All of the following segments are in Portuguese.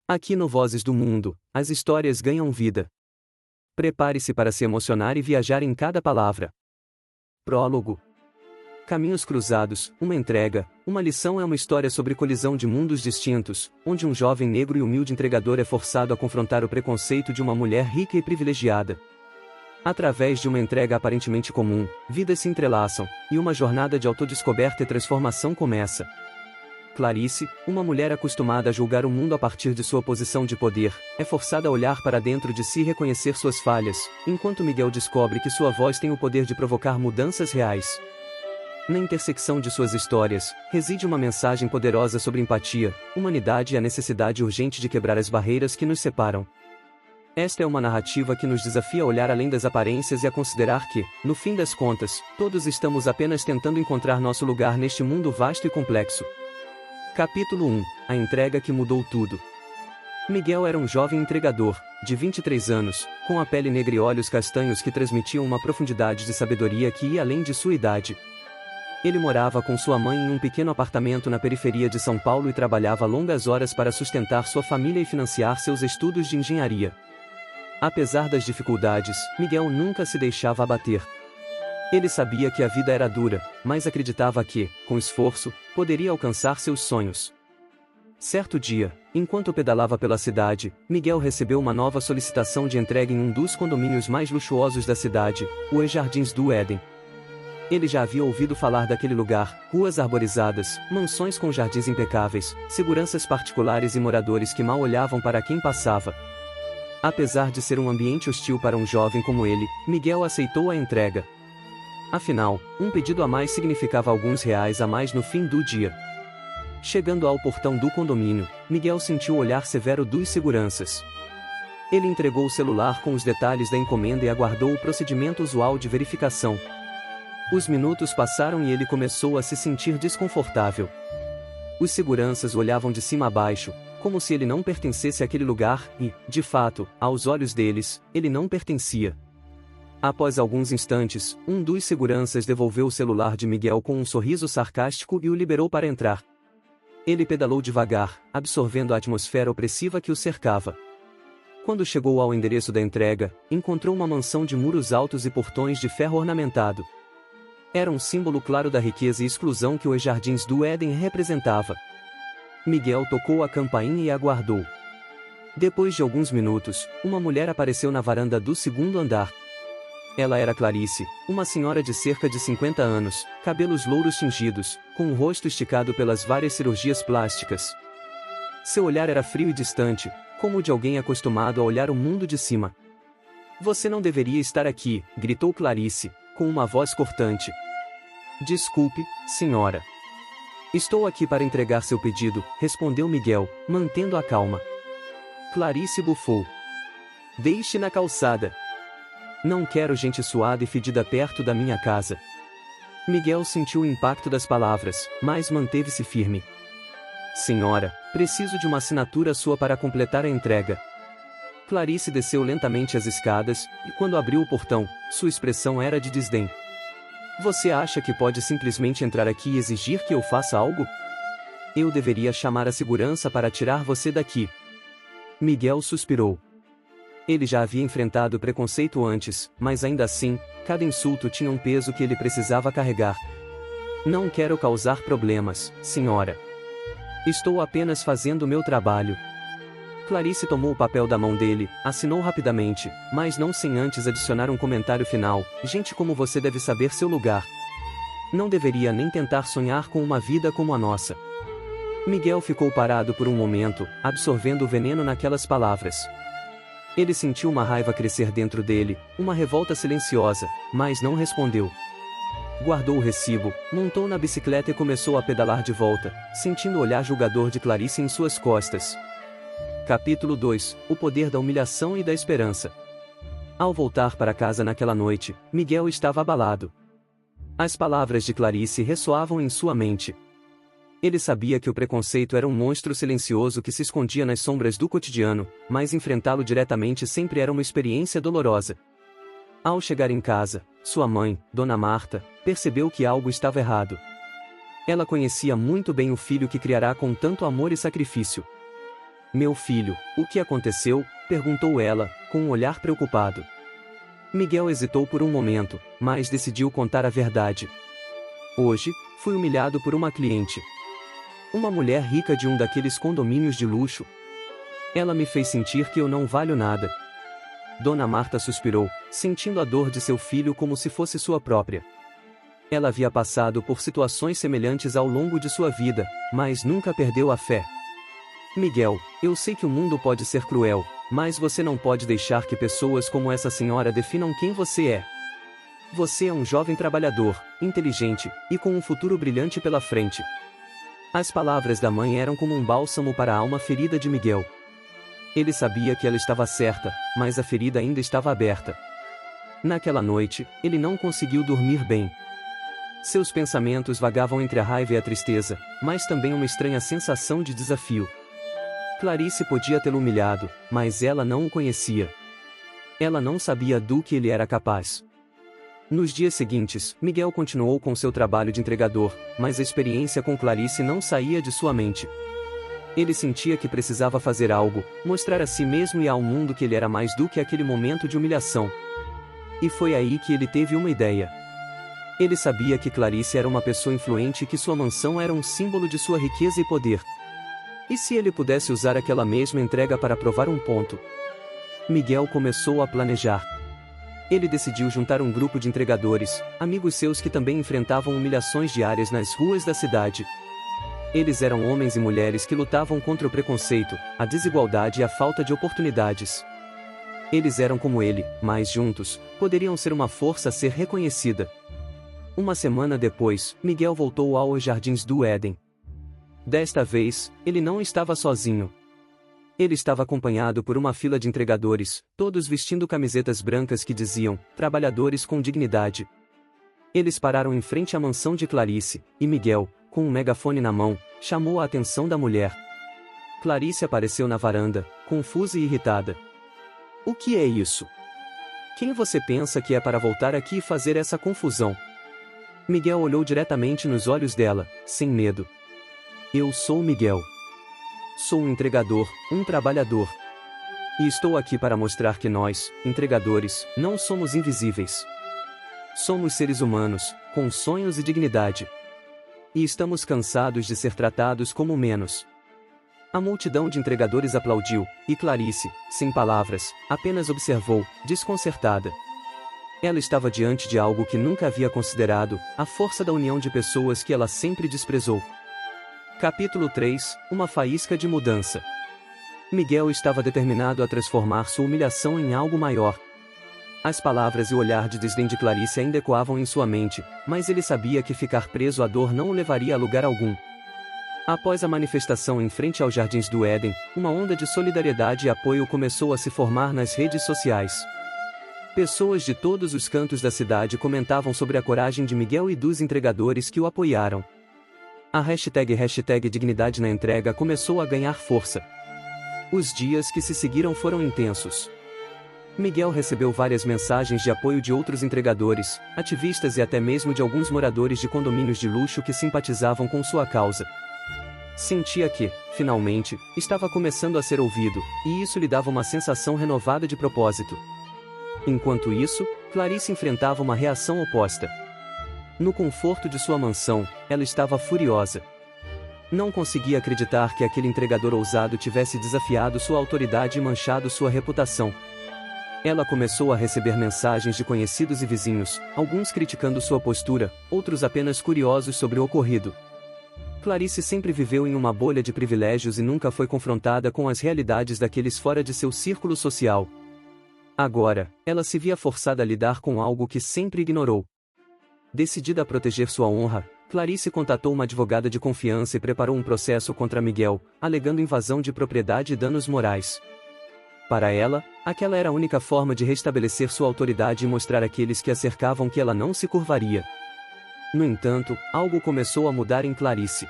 Aqui no Vozes do Mundo, as histórias ganham vida. Prepare-se para se emocionar e viajar em cada palavra. Prólogo. Caminhos cruzados, uma entrega, uma lição é uma história sobre colisão de mundos distintos, onde um jovem negro e humilde entregador é forçado a confrontar o preconceito de uma mulher rica e privilegiada. Através de uma entrega aparentemente comum, vidas se entrelaçam, e uma jornada de autodescoberta e transformação começa. Clarice, uma mulher acostumada a julgar o mundo a partir de sua posição de poder, é forçada a olhar para dentro de si e reconhecer suas falhas, enquanto Miguel descobre que sua voz tem o poder de provocar mudanças reais. Na intersecção de suas histórias, reside uma mensagem poderosa sobre empatia, humanidade e a necessidade urgente de quebrar as barreiras que nos separam. Esta é uma narrativa que nos desafia a olhar além das aparências e a considerar que, no fim das contas, todos estamos apenas tentando encontrar nosso lugar neste mundo vasto e complexo. Capítulo 1 – A entrega que mudou tudo. Miguel era um jovem entregador, de 23 anos, com a pele negra e olhos castanhos que transmitiam uma profundidade de sabedoria que ia além de sua idade. Ele morava com sua mãe em um pequeno apartamento na periferia de São Paulo e trabalhava longas horas para sustentar sua família e financiar seus estudos de engenharia. Apesar das dificuldades, Miguel nunca se deixava abater. Ele sabia que a vida era dura, mas acreditava que, com esforço, poderia alcançar seus sonhos. Certo dia, enquanto pedalava pela cidade, Miguel recebeu uma nova solicitação de entrega em um dos condomínios mais luxuosos da cidade, os Jardins do Éden. Ele já havia ouvido falar daquele lugar: ruas arborizadas, mansões com jardins impecáveis, seguranças particulares e moradores que mal olhavam para quem passava. Apesar de ser um ambiente hostil para um jovem como ele, Miguel aceitou a entrega. Afinal, um pedido a mais significava alguns reais a mais no fim do dia. Chegando ao portão do condomínio, Miguel sentiu o olhar severo dos seguranças. Ele entregou o celular com os detalhes da encomenda e aguardou o procedimento usual de verificação. Os minutos passaram e ele começou a se sentir desconfortável. Os seguranças olhavam de cima a baixo, como se ele não pertencesse àquele lugar e, de fato, aos olhos deles, ele não pertencia. Após alguns instantes, um dos seguranças devolveu o celular de Miguel com um sorriso sarcástico e o liberou para entrar. Ele pedalou devagar, absorvendo a atmosfera opressiva que o cercava. Quando chegou ao endereço da entrega, encontrou uma mansão de muros altos e portões de ferro ornamentado. Era um símbolo claro da riqueza e exclusão que os Jardins do Éden representava. Miguel tocou a campainha e aguardou. Depois de alguns minutos, uma mulher apareceu na varanda do segundo andar. Ela era Clarice, uma senhora de cerca de 50 anos, cabelos louros tingidos, com o rosto esticado pelas várias cirurgias plásticas. Seu olhar era frio e distante, como o de alguém acostumado a olhar o mundo de cima. "Você não deveria estar aqui", gritou Clarice, com uma voz cortante. "Desculpe, senhora. Estou aqui para entregar seu pedido", respondeu Miguel, mantendo a calma. Clarice bufou. "Deixe na calçada. Não quero gente suada e fedida perto da minha casa." Miguel sentiu o impacto das palavras, mas manteve-se firme. "Senhora, preciso de uma assinatura sua para completar a entrega." Clarice desceu lentamente as escadas, e quando abriu o portão, sua expressão era de desdém. "Você acha que pode simplesmente entrar aqui e exigir que eu faça algo? Eu deveria chamar a segurança para tirar você daqui." Miguel suspirou. Ele já havia enfrentado preconceito antes, mas ainda assim, cada insulto tinha um peso que ele precisava carregar. "Não quero causar problemas, senhora. Estou apenas fazendo o meu trabalho." Clarice tomou o papel da mão dele, assinou rapidamente, mas não sem antes adicionar um comentário final: "Gente como você deve saber seu lugar. Não deveria nem tentar sonhar com uma vida como a nossa." Miguel ficou parado por um momento, absorvendo o veneno naquelas palavras. Ele sentiu uma raiva crescer dentro dele, uma revolta silenciosa, mas não respondeu. Guardou o recibo, montou na bicicleta e começou a pedalar de volta, sentindo o olhar julgador de Clarice em suas costas. Capítulo 2 – O poder da humilhação e da esperança. Ao voltar para casa naquela noite, Miguel estava abalado. As palavras de Clarice ressoavam em sua mente. Ele sabia que o preconceito era um monstro silencioso que se escondia nas sombras do cotidiano, mas enfrentá-lo diretamente sempre era uma experiência dolorosa. Ao chegar em casa, sua mãe, Dona Marta, percebeu que algo estava errado. Ela conhecia muito bem o filho que criará com tanto amor e sacrifício. Meu filho, o que aconteceu? Perguntou ela, com um olhar preocupado. Miguel hesitou por um momento, mas decidiu contar a verdade. Hoje, fui humilhado por uma cliente. Uma mulher rica de um daqueles condomínios de luxo. Ela me fez sentir que eu não valho nada. Dona Marta suspirou, sentindo a dor de seu filho como se fosse sua própria. Ela havia passado por situações semelhantes ao longo de sua vida, mas nunca perdeu a fé. Miguel, eu sei que o mundo pode ser cruel, mas você não pode deixar que pessoas como essa senhora definam quem você é. Você é um jovem trabalhador, inteligente, e com um futuro brilhante pela frente. As palavras da mãe eram como um bálsamo para a alma ferida de Miguel. Ele sabia que ela estava certa, mas a ferida ainda estava aberta. Naquela noite, ele não conseguiu dormir bem. Seus pensamentos vagavam entre a raiva e a tristeza, mas também uma estranha sensação de desafio. Clarice podia tê-lo humilhado, mas ela não o conhecia. Ela não sabia do que ele era capaz. Nos dias seguintes, Miguel continuou com seu trabalho de entregador, mas a experiência com Clarice não saía de sua mente. Ele sentia que precisava fazer algo, mostrar a si mesmo e ao mundo que ele era mais do que aquele momento de humilhação. E foi aí que ele teve uma ideia. Ele sabia que Clarice era uma pessoa influente e que sua mansão era um símbolo de sua riqueza e poder. E se ele pudesse usar aquela mesma entrega para provar um ponto? Miguel começou a planejar. Ele decidiu juntar um grupo de entregadores, amigos seus que também enfrentavam humilhações diárias nas ruas da cidade. Eles eram homens e mulheres que lutavam contra o preconceito, a desigualdade e a falta de oportunidades. Eles eram como ele, mas juntos, poderiam ser uma força a ser reconhecida. Uma semana depois, Miguel voltou aos Jardins do Éden. Desta vez, ele não estava sozinho. Ele estava acompanhado por uma fila de entregadores, todos vestindo camisetas brancas que diziam, trabalhadores com dignidade. Eles pararam em frente à mansão de Clarice, e Miguel, com um megafone na mão, chamou a atenção da mulher. Clarice apareceu na varanda, confusa e irritada. O que é isso? Quem você pensa que é para voltar aqui e fazer essa confusão? Miguel olhou diretamente nos olhos dela, sem medo. Eu sou Miguel. Sou um entregador, um trabalhador. E estou aqui para mostrar que nós, entregadores, não somos invisíveis. Somos seres humanos, com sonhos e dignidade. E estamos cansados de ser tratados como menos. A multidão de entregadores aplaudiu, e Clarice, sem palavras, apenas observou, desconcertada. Ela estava diante de algo que nunca havia considerado, a força da união de pessoas que ela sempre desprezou. Capítulo 3 – Uma faísca de mudança. Miguel estava determinado a transformar sua humilhação em algo maior. As palavras e o olhar de desdém de Clarice ainda ecoavam em sua mente, mas ele sabia que ficar preso à dor não o levaria a lugar algum. Após a manifestação em frente aos Jardins do Éden, uma onda de solidariedade e apoio começou a se formar nas redes sociais. Pessoas de todos os cantos da cidade comentavam sobre a coragem de Miguel e dos entregadores que o apoiaram. A hashtag Dignidade na Entrega começou a ganhar força. Os dias que se seguiram foram intensos. Miguel recebeu várias mensagens de apoio de outros entregadores, ativistas e até mesmo de alguns moradores de condomínios de luxo que simpatizavam com sua causa. Sentia que, finalmente, estava começando a ser ouvido, e isso lhe dava uma sensação renovada de propósito. Enquanto isso, Clarice enfrentava uma reação oposta. No conforto de sua mansão, ela estava furiosa. Não conseguia acreditar que aquele entregador ousado tivesse desafiado sua autoridade e manchado sua reputação. Ela começou a receber mensagens de conhecidos e vizinhos, alguns criticando sua postura, outros apenas curiosos sobre o ocorrido. Clarice sempre viveu em uma bolha de privilégios e nunca foi confrontada com as realidades daqueles fora de seu círculo social. Agora, ela se via forçada a lidar com algo que sempre ignorou. Decidida a proteger sua honra, Clarice contatou uma advogada de confiança e preparou um processo contra Miguel, alegando invasão de propriedade e danos morais. Para ela, aquela era a única forma de restabelecer sua autoridade e mostrar àqueles que a cercavam que ela não se curvaria. No entanto, algo começou a mudar em Clarice.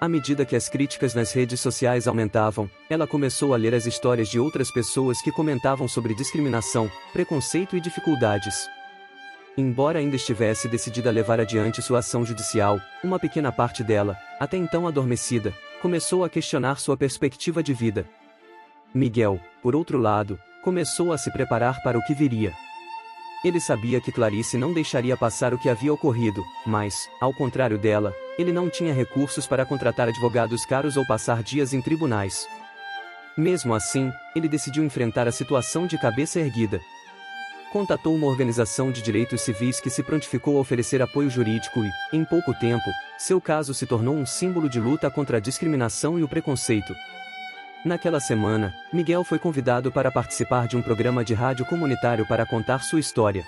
À medida que as críticas nas redes sociais aumentavam, ela começou a ler as histórias de outras pessoas que comentavam sobre discriminação, preconceito e dificuldades. Embora ainda estivesse decidida a levar adiante sua ação judicial, uma pequena parte dela, até então adormecida, começou a questionar sua perspectiva de vida. Miguel, por outro lado, começou a se preparar para o que viria. Ele sabia que Clarice não deixaria passar o que havia ocorrido, mas, ao contrário dela, ele não tinha recursos para contratar advogados caros ou passar dias em tribunais. Mesmo assim, ele decidiu enfrentar a situação de cabeça erguida. Contatou uma organização de direitos civis que se prontificou a oferecer apoio jurídico e, em pouco tempo, seu caso se tornou um símbolo de luta contra a discriminação e o preconceito. Naquela semana, Miguel foi convidado para participar de um programa de rádio comunitário para contar sua história.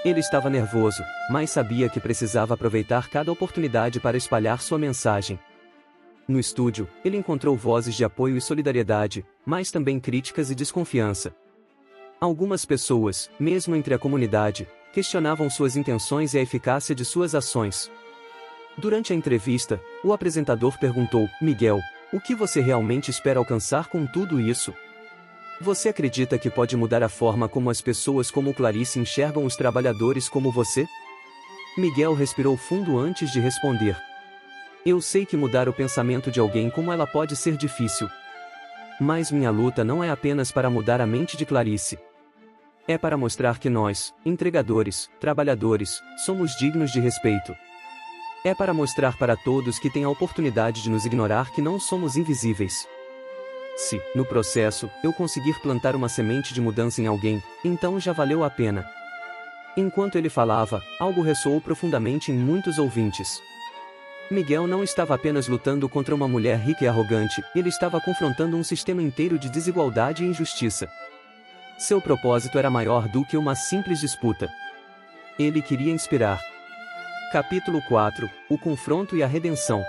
Ele estava nervoso, mas sabia que precisava aproveitar cada oportunidade para espalhar sua mensagem. No estúdio, ele encontrou vozes de apoio e solidariedade, mas também críticas e desconfiança. Algumas pessoas, mesmo entre a comunidade, questionavam suas intenções e a eficácia de suas ações. Durante a entrevista, o apresentador perguntou: Miguel, o que você realmente espera alcançar com tudo isso? Você acredita que pode mudar a forma como as pessoas como Clarice enxergam os trabalhadores como você? Miguel respirou fundo antes de responder. Eu sei que mudar o pensamento de alguém como ela pode ser difícil. Mas minha luta não é apenas para mudar a mente de Clarice. É para mostrar que nós, entregadores, trabalhadores, somos dignos de respeito. É para mostrar para todos que têm a oportunidade de nos ignorar que não somos invisíveis. Se, no processo, eu conseguir plantar uma semente de mudança em alguém, então já valeu a pena. Enquanto ele falava, algo ressoou profundamente em muitos ouvintes. Miguel não estava apenas lutando contra uma mulher rica e arrogante, ele estava confrontando um sistema inteiro de desigualdade e injustiça. Seu propósito era maior do que uma simples disputa. Ele queria inspirar. Capítulo 4 – O confronto e a redenção.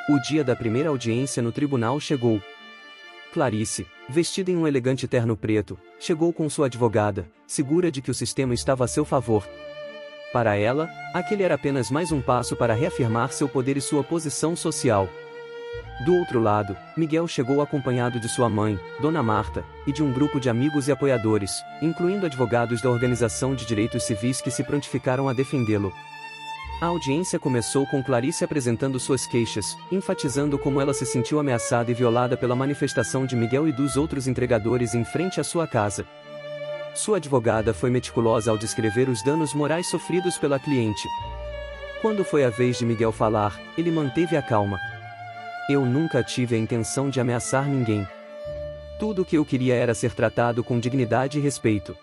O dia da primeira audiência no tribunal chegou. Clarice, vestida em um elegante terno preto, chegou com sua advogada, segura de que o sistema estava a seu favor. Para ela, aquele era apenas mais um passo para reafirmar seu poder e sua posição social. Do outro lado, Miguel chegou acompanhado de sua mãe, Dona Marta, e de um grupo de amigos e apoiadores, incluindo advogados da Organização de Direitos Civis que se prontificaram a defendê-lo. A audiência começou com Clarice apresentando suas queixas, enfatizando como ela se sentiu ameaçada e violada pela manifestação de Miguel e dos outros entregadores em frente à sua casa. Sua advogada foi meticulosa ao descrever os danos morais sofridos pela cliente. Quando foi a vez de Miguel falar, ele manteve a calma. Eu nunca tive a intenção de ameaçar ninguém. Tudo o que eu queria era ser tratado com dignidade e respeito.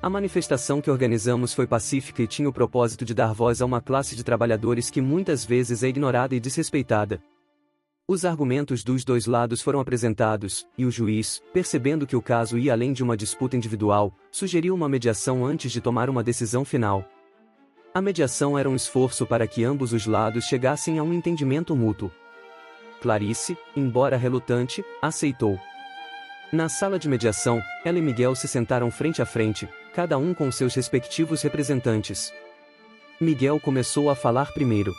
A manifestação que organizamos foi pacífica e tinha o propósito de dar voz a uma classe de trabalhadores que muitas vezes é ignorada e desrespeitada. Os argumentos dos dois lados foram apresentados, e o juiz, percebendo que o caso ia além de uma disputa individual, sugeriu uma mediação antes de tomar uma decisão final. A mediação era um esforço para que ambos os lados chegassem a um entendimento mútuo. Clarice, embora relutante, aceitou. Na sala de mediação, ela e Miguel se sentaram frente a frente, cada um com seus respectivos representantes. Miguel começou a falar primeiro.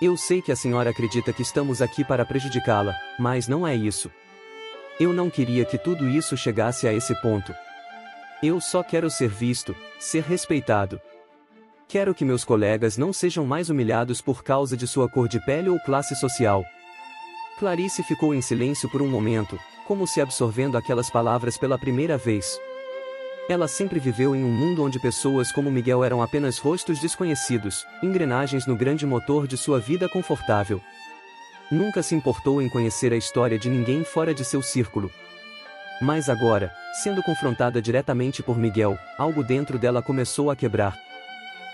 Eu sei que a senhora acredita que estamos aqui para prejudicá-la, mas não é isso. Eu não queria que tudo isso chegasse a esse ponto. Eu só quero ser visto, ser respeitado. Quero que meus colegas não sejam mais humilhados por causa de sua cor de pele ou classe social. Clarice ficou em silêncio por um momento, como se absorvendo aquelas palavras pela primeira vez. Ela sempre viveu em um mundo onde pessoas como Miguel eram apenas rostos desconhecidos, engrenagens no grande motor de sua vida confortável. Nunca se importou em conhecer a história de ninguém fora de seu círculo. Mas agora, sendo confrontada diretamente por Miguel, algo dentro dela começou a quebrar.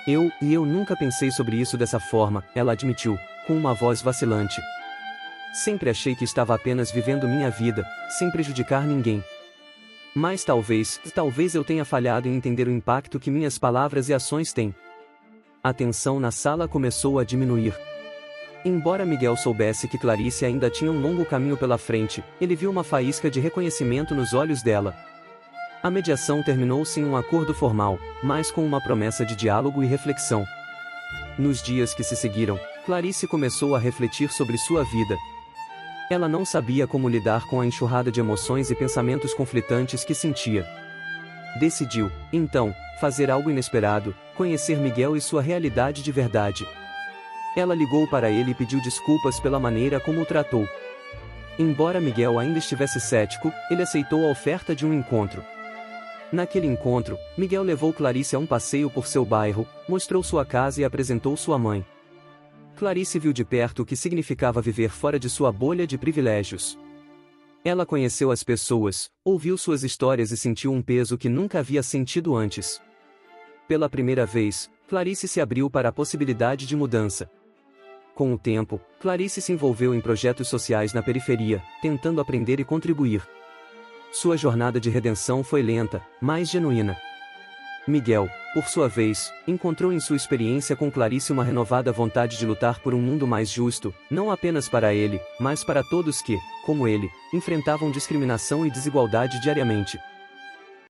Eu nunca pensei sobre isso dessa forma, ela admitiu, com uma voz vacilante. Sempre achei que estava apenas vivendo minha vida, sem prejudicar ninguém. Mas talvez eu tenha falhado em entender o impacto que minhas palavras e ações têm. A tensão na sala começou a diminuir. Embora Miguel soubesse que Clarice ainda tinha um longo caminho pela frente, ele viu uma faísca de reconhecimento nos olhos dela. A mediação terminou sem um acordo formal, mas com uma promessa de diálogo e reflexão. Nos dias que se seguiram, Clarice começou a refletir sobre sua vida. Ela não sabia como lidar com a enxurrada de emoções e pensamentos conflitantes que sentia. Decidiu, então, fazer algo inesperado, conhecer Miguel e sua realidade de verdade. Ela ligou para ele e pediu desculpas pela maneira como o tratou. Embora Miguel ainda estivesse cético, ele aceitou a oferta de um encontro. Naquele encontro, Miguel levou Clarice a um passeio por seu bairro, mostrou sua casa e apresentou sua mãe. Clarice viu de perto o que significava viver fora de sua bolha de privilégios. Ela conheceu as pessoas, ouviu suas histórias e sentiu um peso que nunca havia sentido antes. Pela primeira vez, Clarice se abriu para a possibilidade de mudança. Com o tempo, Clarice se envolveu em projetos sociais na periferia, tentando aprender e contribuir. Sua jornada de redenção foi lenta, mas genuína. Miguel, por sua vez, encontrou em sua experiência com Clarice uma renovada vontade de lutar por um mundo mais justo, não apenas para ele, mas para todos que, como ele, enfrentavam discriminação e desigualdade diariamente.